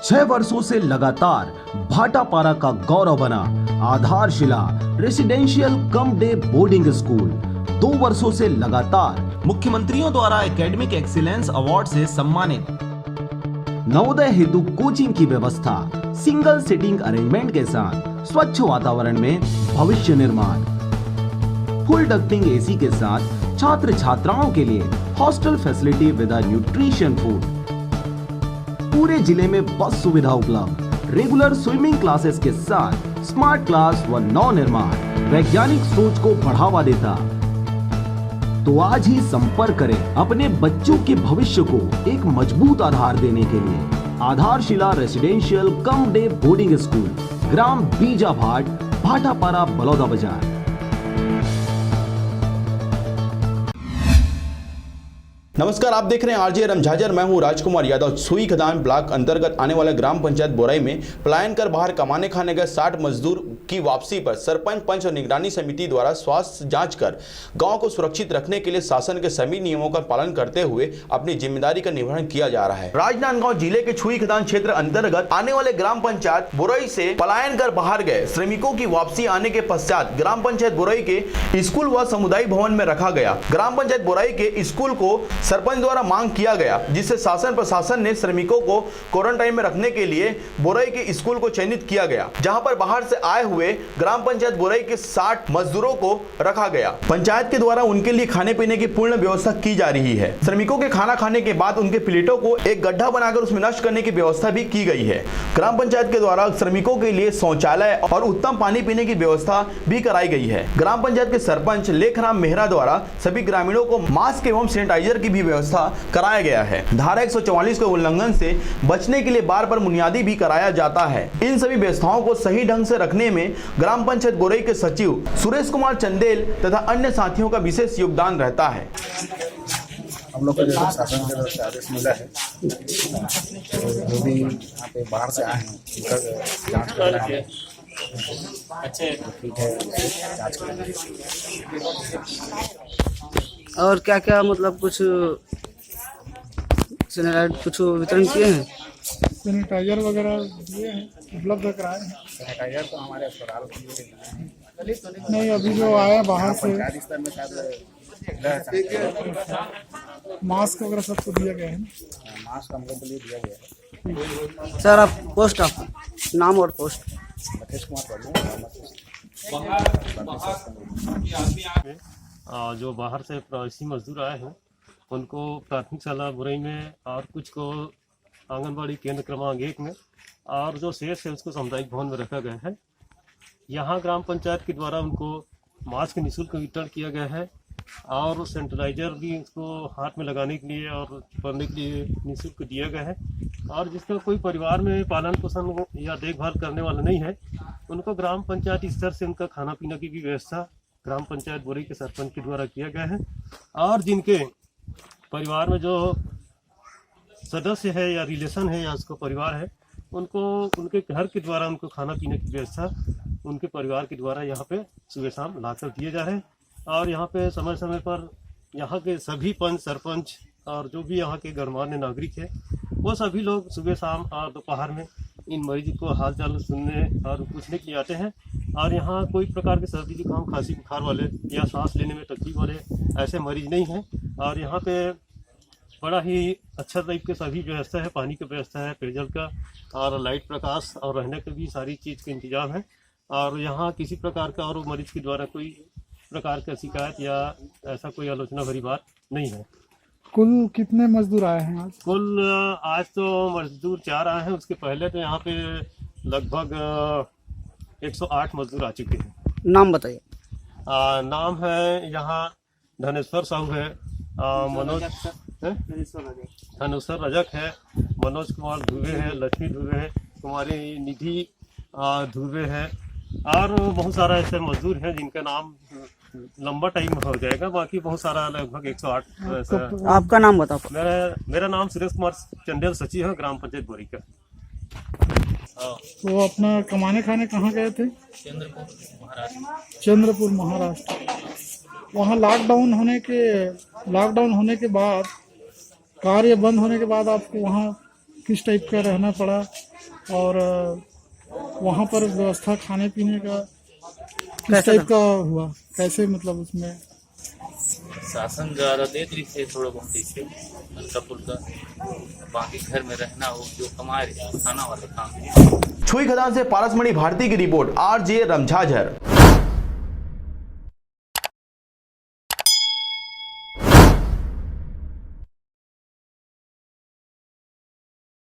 6 वर्षों से लगातार भाटापारा का गौरव बना आधारशिला residential cum day boarding school 2 वर्षों से लगातार मुख्यमंत्रियों द्वारा एकेडमिक एक्सीलेंस अवार्ड से सम्मानित। नवोदय हेतु कोचिंग की व्यवस्था, सिंगल सिटिंग अरेंजमेंट के साथ स्वच्छ वातावरण में भविष्य निर्माण, फुल डक्टिंग एसी के साथ छात्र छात्राओं के लिए hostel facility with nutrition food, पूरे जिले में बस सुविधा उपलब्ध, रेगुलर स्विमिंग क्लासेस के साथ स्मार्ट क्लास व नव निर्माण वैज्ञानिक सोच को बढ़ावा देता। तो आज ही संपर्क करें अपने बच्चों के भविष्य को एक मजबूत आधार देने के लिए। Aadharshila residential cum day boarding school, ग्राम बीजाभाट, भाटापारा, बलौदा बाजार। नमस्कार, आप देख रहे हैं आरजे रमझाजर। मैं हूं राजकुमार यादव। सुई खदान ब्लॉक अंतर्गत आने वाले ग्राम पंचायत बोराई में पलायन कर बाहर कमाने खाने गए 60 मजदूर की वापसी पर सरपंच, पंच और निगरानी समिति द्वारा स्वास्थ्य जांच कर गांव को सुरक्षित रखने के लिए शासन के सभी नियमों का पालन करते हुए अपनी जिम्मेदारी का निर्वहन किया जा रहा है। राजनांदगांव जिले के छुई खदान क्षेत्र अंतर्गत आने वाले ग्राम पंचायत बोराई से पलायन कर बाहर गए श्रमिकों की वापसी आने के पश्चात ग्राम पंचायत बोराई के स्कूल व समुदाय भवन में रखा गया। ग्राम पंचायत बोराई के स्कूल को सरपंच द्वारा मांग किया गया, जिससे शासन प्रशासन ने श्रमिकों को क्वारंटाइन में रखने के लिए बोराई के स्कूल को चयनित किया गया, जहां पर बाहर से आए हुए ग्राम पंचायत बोराई के 60 मजदूरों को रखा गया। पंचायत के द्वारा उनके लिए खाने पीने की पूर्ण व्यवस्था की जा रही है। श्रमिकों के खाना खाने के बाद उनके प्लेटों को एक गड्ढा बनाकर उसमें नष्ट करने की व्यवस्था भी की गई है। ग्राम पंचायत के द्वारा श्रमिकों के लिए शौचालय और उत्तम पानी पीने की व्यवस्था भी कराई गई है। ग्राम पंचायत के सरपंच लेखराम मेहरा द्वारा सभी ग्रामीणों को मास्क एवं सैनिटाइजर की भी व्यवस्था कराया गया है। धारा 144 के उल्लंघन से बचने के लिए बार बार मुनियादी भी कराया जाता है। इन सभी व्यवस्थाओं को सही ढंग से रखने में ग्राम पंचायत बोराई के सचिव सुरेश कुमार चंदेल तथा अन्य साथियों का विशेष योगदान रहता है। हम लोग को जो शासन की तरफ से आदेश मिला है, जो भी यहाँ पे बाहर से आए हैं उनका जांच करना है। ठीक है, जांच करना है। और क्या क्या मतलब कुछ कुछ वितरण किए हैं? सैनिटाइजर वगैरह दिए हैं, उपलब्ध कराए हैं। सैनिटाइजर तो हमारे अस्पताल को नहीं, अभी जो आया बाहर से पंचायत स्तर में शायद मास्क वगैरह सबको दिया गया है। मास्क हम लोग के लिए दिया गया है। सर, आप पोस्ट, आपका नाम और पोस्ट? महेश कुमार जो बाहर से प्रवासी मजदूर आए हैं उनको प्राथमिक शाला बुराई में और कुछ को आंगनबाड़ी केंद्र क्रमांक 1 में और जो शेष है उसको सामुदायिक भवन में रखा गया है। यहाँ ग्राम पंचायत के द्वारा उनको मास्क निःशुल्क वितरण किया गया है और सैनिटाइजर भी उसको हाथ में लगाने के लिए और पढ़ने के लिए निःशुल्क दिया गया है। और जिसका कोई परिवार में पालन पोषण या देखभाल करने वाला नहीं है, उनको ग्राम पंचायत स्तर से उनका खाना पीना की भी व्यवस्था ग्राम पंचायत बोराई के सरपंच के द्वारा किया गया है। और जिनके परिवार में जो सदस्य है या रिलेशन है या उसको परिवार है, उनको उनके घर के द्वारा उनको खाना पीने की व्यवस्था उनके परिवार के द्वारा यहाँ पे सुबह शाम लाकर दिए जा रहे हैं। और यहाँ पे समय समय पर यहाँ के सभी पंच, सरपंच और जो भी यहाँ के गणमान्य नागरिक है, वो सभी लोग सुबह शाम और दोपहर में इन मरीज को हाल चाल सुनने और पूछने के लिए आते हैं। और यहाँ कोई प्रकार के सर्दी जुकाम, खांसी बुखार वाले या सांस लेने में तकलीफ वाले ऐसे मरीज नहीं हैं। और यहाँ पे बड़ा ही अच्छा टाइप के सभी व्यवस्था है, पानी की व्यवस्था है, पेयजल का और लाइट प्रकाश और रहने के भी सारी चीज़ का इंतजाम है। और यहाँ किसी प्रकार का और मरीज के द्वारा कोई प्रकार का शिकायत या ऐसा कोई आलोचना भरी बात नहीं है। कुल कितने मजदूर आए हैं आज? कुल आज तो मजदूर 4 आए हैं। उसके पहले तो यहाँ पे लगभग 108 मजदूर आ चुके हैं। नाम बताइए। नाम है यहाँ धनेश्वर साहू है, मनोज धनेश्वर रजक है, मनोज कुमार धुवे है, लक्ष्मी धुवे है, कुमारी निधि धुवे है और बहुत सारा ऐसे मजदूर हैं जिनका नाम लंबा टाइम हो जाएगा। बाकी बहुत सारा लगभग 108। आपका नाम बताओ। मेरा नाम सुरेश कुमार चंदेल, सचिव है ग्राम पंचायत बोराई का। तो अपना कमाने खाने कहाँ गए थे? चंद्रपुर, महाराष्ट्र। वहाँ लॉकडाउन होने के बाद, कार्य बंद होने के बाद आपको वहाँ किस टाइप का रहना पड़ा? और वहाँ पर व्यवस्था खाने पीने का किस कैसा टाइप था? का हुआ, कैसे मतलब उसमें शासन ज़्यादा देख रही थे थोड़ा बहुत ऐसे हल्का फुल्का, बाकी घर में रहना हो जो कमाए खाना वाला काम। छुई खदान से पारसमणि भारती की रिपोर्ट, आरजे रमझाझर।